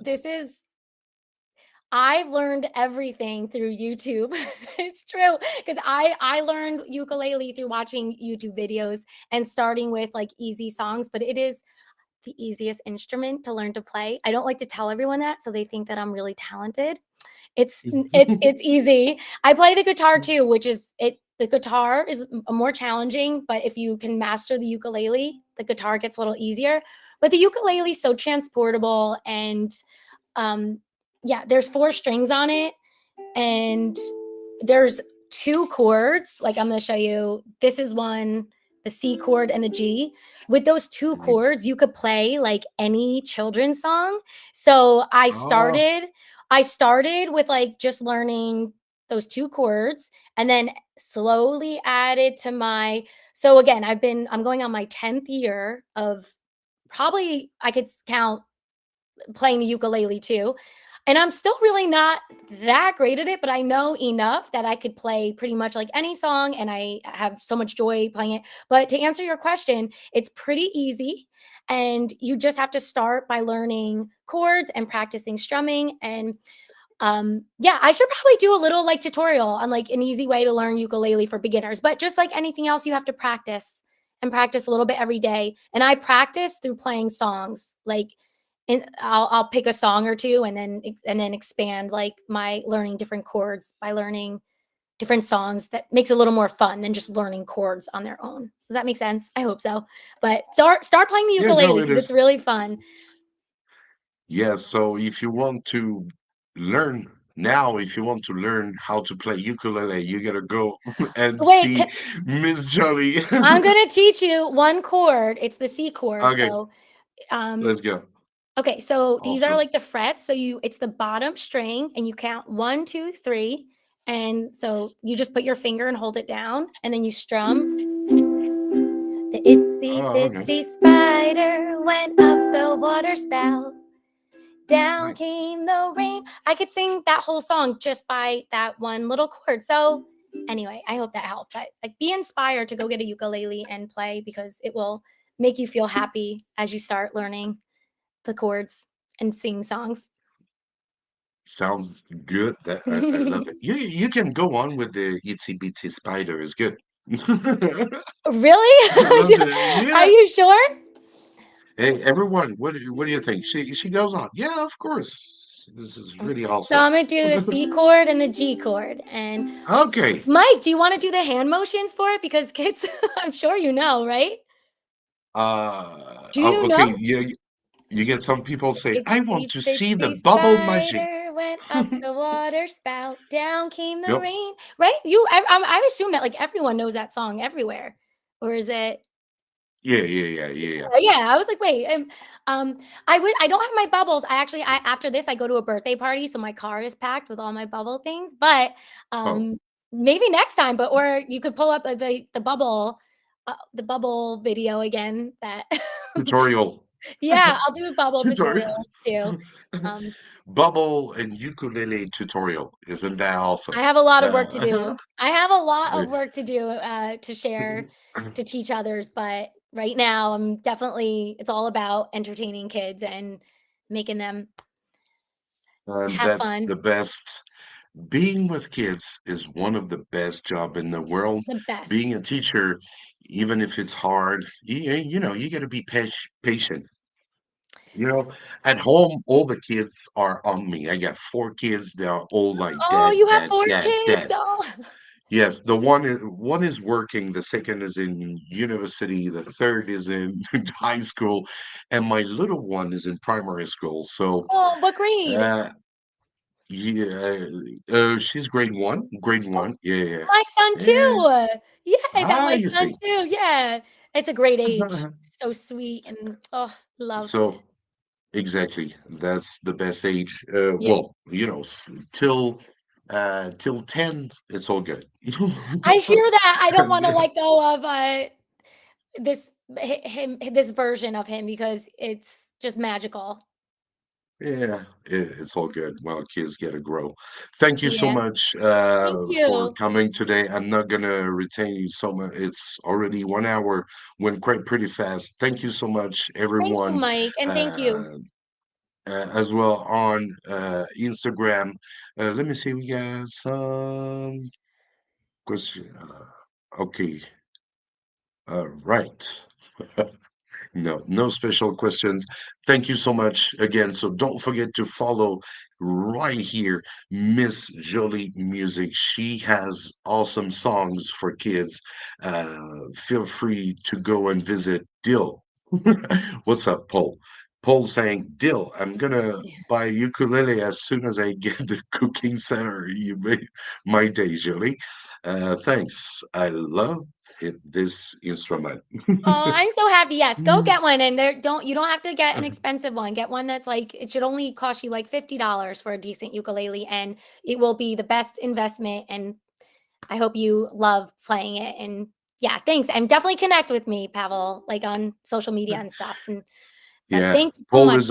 I've learned everything through YouTube. It's true because I learned ukulele through watching YouTube videos and starting with like easy songs, but it is the easiest instrument to learn to play. I don't like to tell everyone that so they think that I'm really talented. It's easy. I play the guitar too, which is it the guitar is more challenging, but if you can master the ukulele, the guitar gets a little easier. But the ukulele is so transportable and um yeah, there's four strings on it and there's two chords. Like I'm going to show you. This is one, the C chord and the G. With those two Mhm. chords, you could play like any children's song. So Oh, I started with like just learning those two chords and then slowly added to my so again, I'm going on my 10th year of probably I could count playing the ukulele too. And I'm still really not that great at it, but I know enough that I could play pretty much like any song and I have so much joy playing it. But to answer your question, it's pretty easy. And you just have to start by learning chords and practicing strumming and yeah, I should probably do a little like tutorial on like an easy way to learn ukulele for beginners. But just like anything else, you have to practice and practice a little bit every day. And I practice through playing songs. Like I'll pick a song or two and then expand like my learning different chords by learning different songs that makes it a little more fun than just learning chords on their own. Does that make sense? I hope so. But start playing the yeah, no, ukulele it because it's is. really fun. Yeah, so if you want to learn now, if you want to learn how to play ukulele, you gotta go and Wait, see Miss Jolie. I'm gonna teach you one chord. It's the C chord. Okay, So, um, let's go. okay, so these are Awesome. like the frets. So it's the bottom string, and you count one, two, three, and so you just put your finger and hold it down, and then you strum. The itsy Oh, okay. bitsy spider went up the water spout. Down Nice. came the rain. I could sing that whole song just by that one little chord. So, anyway, I hope that helped. But like, be inspired to go get a ukulele and play because it will make you feel happy as you start learning the chords and sing songs. Sounds good. I love it. You can go on with the itsy bitsy spider. Is good. I love Really? it. Are Yeah. you sure? Hey, everyone, what do you think? She goes on. Yeah, of course. This is really So awesome. I'm gonna do the C chord and the G chord. And Okay. Mike, do you want to do the hand motions for it? Because kids, I'm sure you know, right? Do Oh, you okay. know? You get some people say, I want Itsy to see the bitsy bubble magic. spider went up the water spout. Down came the Yep. rain. Right? I assume that like everyone knows that song everywhere, or is it? Yeah. Yeah, I was like, wait. Um, I don't have my bubbles. I after this I go to a birthday party, so my car is packed with all my bubble things. But Oh, maybe next time. But or you could pull up the bubble video again. That tutorial. yeah, I'll do bubble Tutorial. tutorials too. Um, Bubble and ukulele tutorial. Isn't that awesome? I have a lot of work to do. Uh, I have a lot of work to do, to share, to teach others, but right now I'm definitely it's all about entertaining kids and making them and have that's fun. the best. Being with kids is one of the best job in the world. The Being best. a teacher, even if it's hard, you know, you got to be patient. You know, at home, all the kids are on me. I got four kids. They are all like Oh, dad, you have dad, 4 dad, kids. dad. Oh. Yes, one is working, the second is in university, the third is in high school, and my little one is in primary school. So, Oh, what grade? uh, yeah, she's grade one, grade Oh, one. Yeah, my son yeah. too. Yeah, that my You son see. too. Yeah. It's a great age. So sweet and oh, love. So exactly, that's the best age. Yeah. Well, till 10, it's all good. I hear that. I don't wanna let go of, this this version of him because it's just magical. Yeah, it's all good. Well, kids get to grow. Thank you so Yeah. much Thank for you. coming today. I'm not gonna retain you so much. It's already 1 hour, went quite pretty fast. Thank you so much, Thank you, everyone, Mike, and thank you. uh, as well on Instagram. Let me see, we got some question. Okay, right. No, no special questions. Thank you so much again. So don't forget to follow right here, Miss Jolie Music. She has awesome songs for kids. Feel free to go and visit Dill. What's up, Paul? Paul saying, Dill, I'm gonna Yeah. buy a ukulele as soon as I get the cooking center. You made my day, Jolie. Thanks. I love this instrument. Oh, I'm so happy. Yes, go get one and there don't you don't have to get an expensive one. Get one that's like it should only cost you like $50 for a decent ukulele and it will be the best investment and I hope you love playing it and yeah, thanks. And definitely connect with me, Pavel, like on social media and stuff. And but Yeah, thank you so much.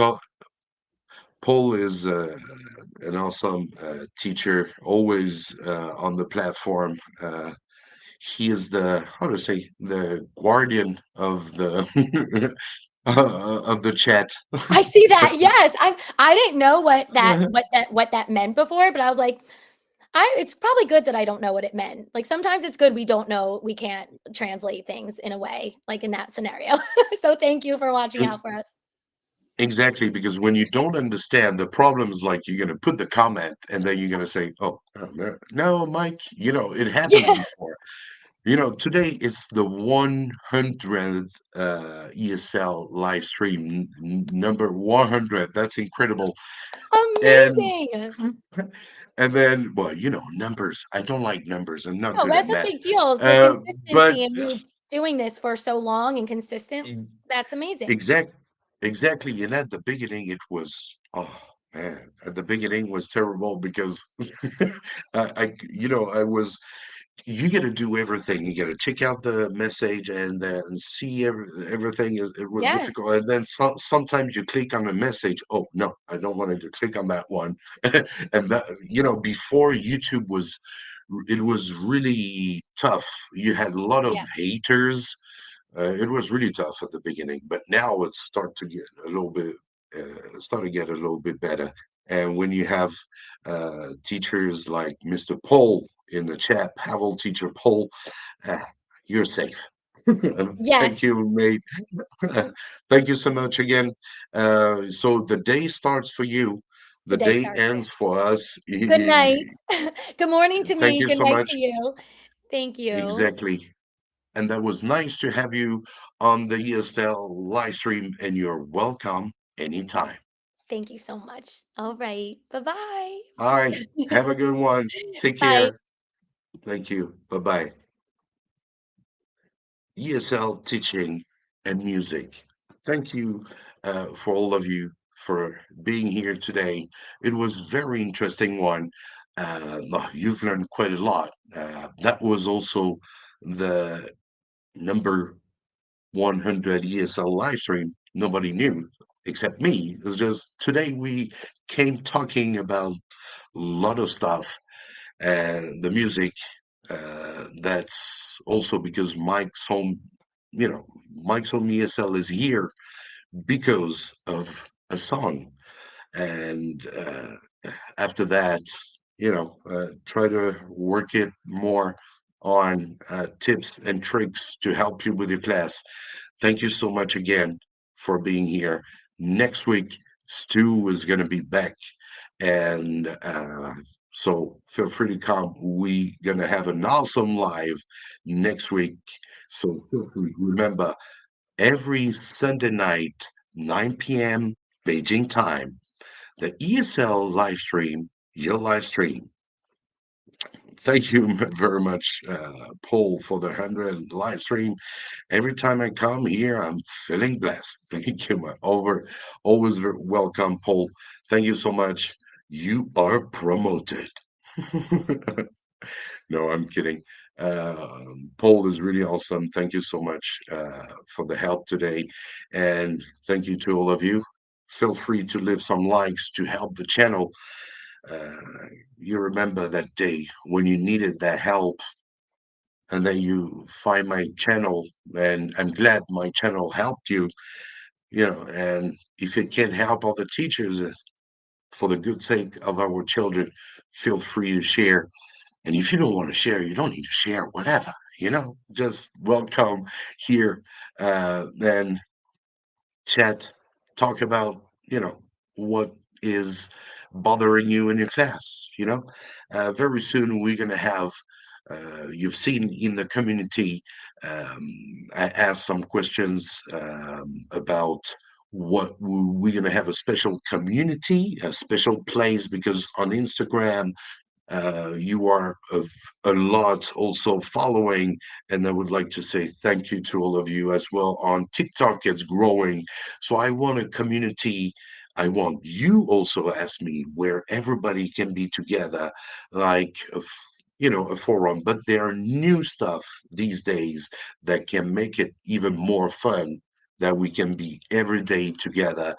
Paul is an awesome teacher, always on the platform. He is the how to say the guardian of the chat. I see that. Yes. I didn't know what that meant before, but I was like, I it's probably good that I don't know what it meant. Like sometimes it's good we don't know, we can't translate things in a way, like in that scenario. So thank you for watching out for us. Exactly, because when you don't understand, the problem is like you're gonna put the comment and then you're gonna say, "Oh, no, no, Mike." It happened Yeah. before. Today it's the 100th ESL live stream, number 100. That's incredible. And Amazing. and then, well, numbers. I don't like numbers. I'm not No, good at that's a math. big deal. The But consistency and you doing this for so long and consistent, e- that's amazing. exact, exactly. And at the beginning, it was, oh man, at the beginning was terrible because I was you got to do everything. You got to check out the message and then see everything. It was Yeah. difficult, and then sometimes you click on a message. Oh no, I don't want to click on that one. And that before YouTube it was really tough. You had a lot of Yeah. haters. It was really tough at the beginning, but now it's start to get a little bit better. And when you have teachers like Mr. Paul in the chat, Pavel teacher Paul, uh, you're safe. Thank Yes. you, mate. Thank you so much again. So the day starts for you. The The day day starts here. ends for us. Good night. Good morning to Thank me. you Good so night much. to you. Thank you. Exactly. And that was nice to have you on the ESL live stream, and you're welcome anytime. Thank you so much. All right. Bye-bye. All right. Have a good one. Take Bye. care. Thank you. Bye bye. ESL teaching and music. Thank you for all of you for being here today. It was very interesting one. You've learned quite a lot. That was also the number 100 ESL live stream. Nobody knew except me. It's just today we came talking about a lot of stuff and the music. That's also because Mike's home ESL is here because of a song. And after that, try to work it more on tips and tricks to help you with your class. Thank you so much again for being here. Next week, Stu is going to be back. And So feel free to come. We gonna have an awesome live next week. So feel free. Remember, every Sunday night, 9 p.m. Beijing time, the ESL live stream, your live stream. Thank you very much, Paul, for the 100 live stream. Every time I come here, I'm feeling blessed. Thank you, always welcome, Paul. Thank you so much. You are promoted. No, I'm kidding. Paul is really awesome. Thank you so much for the help today. And thank you to all of you. Feel free to leave some likes to help the channel. You remember that day when you needed that help, and then you find my channel, and I'm glad my channel helped you, and if it can help other teachers for the good sake of our children, feel free to share. And if you don't want to share, you don't need to share, whatever, just welcome here, then chat, talk about, what is bothering you in your class, Very soon we're going to have, you've seen in the community, I asked some questions about what we're going to have a special community, a special place, because on Instagram, you are a lot also following, and I would like to say thank you to all of you as well. On TikTok, it's growing, so I want a community. I want you also ask me where everybody can be together, like a forum. But there are new stuff these days that can make it even more fun. That we can be every day together,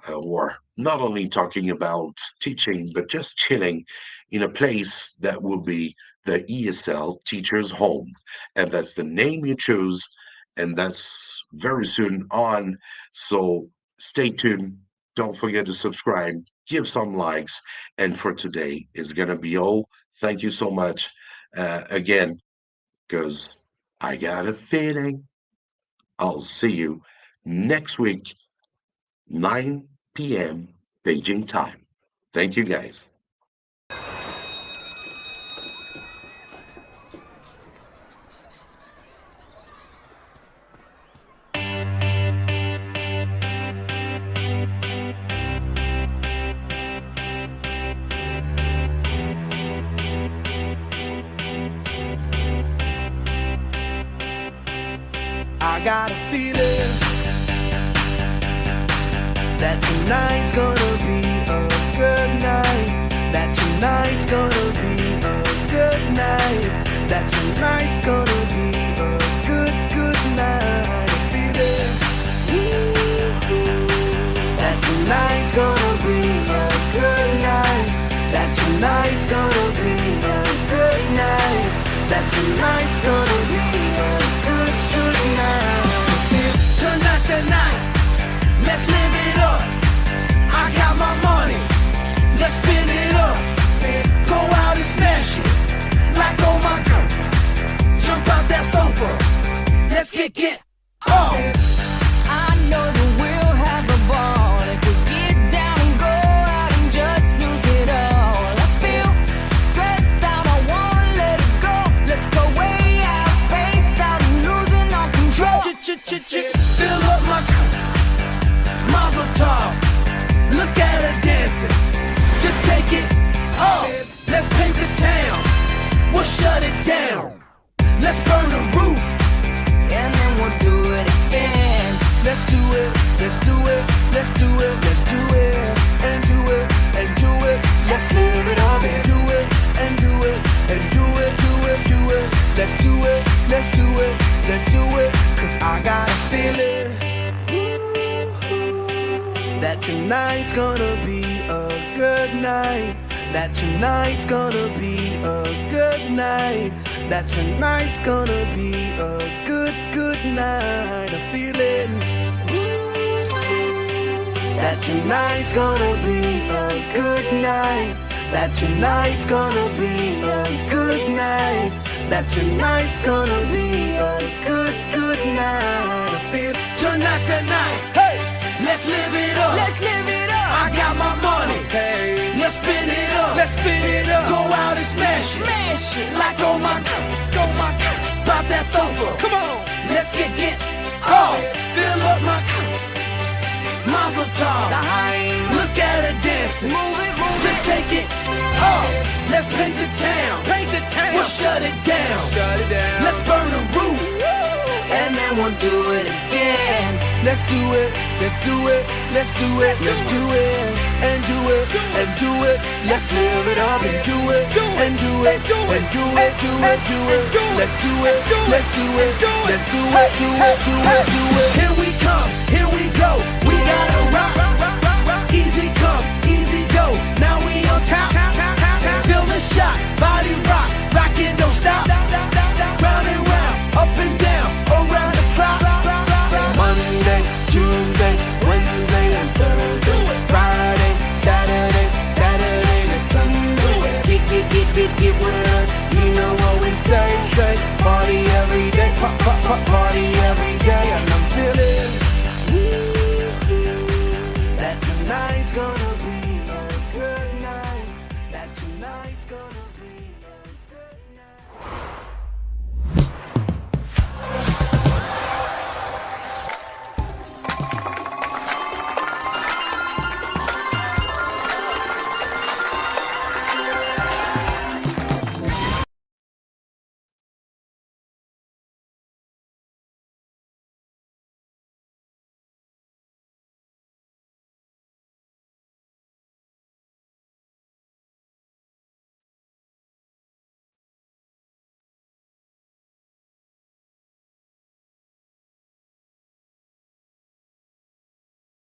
or not only talking about teaching, but just chilling in a place that will be the ESL Teacher's Home. And that's the name you choose. And that's very soon on. So stay tuned. Don't forget to subscribe, give some likes. And for today is going to be all. Thank you so much again, because I got a feeling I'll see you next week, 9 p.m. Beijing time. Thank you, guys. I got a feeling that tonight's gonna be a good night. That tonight's gonna be a good night. That tonight's gonna be a good night. A feeling that tonight's gonna be a good night. That tonight's gonna be a good night. That tonight's gonna be a good night. Tonight's the night. Let's live it up. I got my money. Let's spin it up. Go out and smash it. Like oh my god. Jump out that sofa. Let's get oh. I know that we'll have a ball if we get down and go out and just lose it all. I feel stressed out, I wanna let it go. Let's go way out, spaced out and losing all control. Fill up my cup. Mazel tov. Look at her dancing. Just take it off. Let's paint the town. We'll shut it down. Let's burn the roof. And then we'll do it again. Let's do it. Let's do it. Let's do it. Let's do it. And do it. And do it. Let's live it up and do it. And do it. And do it. Do it. Do it. Let's do it. Let's do it. Let's do it. 'Cause I got a feeling that tonight's gonna be a good night. That tonight's gonna be a good night. That tonight's gonna be a good night. A feeling that tonight's gonna be a good night. That tonight's gonna be a good night. That tonight's gonna be a good night. I feel tonight's the night. Hey, let's live it up. Let's live it up. I got my money. Hey, Let's spin it up. Let's spin it up. Go out and smash it. Smash it. Like oh my God. Pop that sofa. Come on. Let's get oh. Fill up my Mazel tov. Look at her dancing. Move it. Just take it off. Let's paint the town. We'll shut it down. Let's burn the roof. And then we'll do it again. Let's do it. Let's do it. Let's do it. Let's do it. And do it. And do it. Let's live it up and do it. And do it. And do it. Do it. Do it. Let's do it. Let's do it. Let's do it. Do it. Do it. Do it. Here we come. Here we go. We gotta rock. Easy come. Easy go. Now we on top. Feel the shot. Body rock. Rockin', don't stop. Round and round. Up and down. Around the clock. Monday, Tuesday, Wednesday, and Thursday. Friday, Saturday to Sunday. Get with us. You know what we say. Party every day. Party every day. And I'm feeling that tonight's gonna be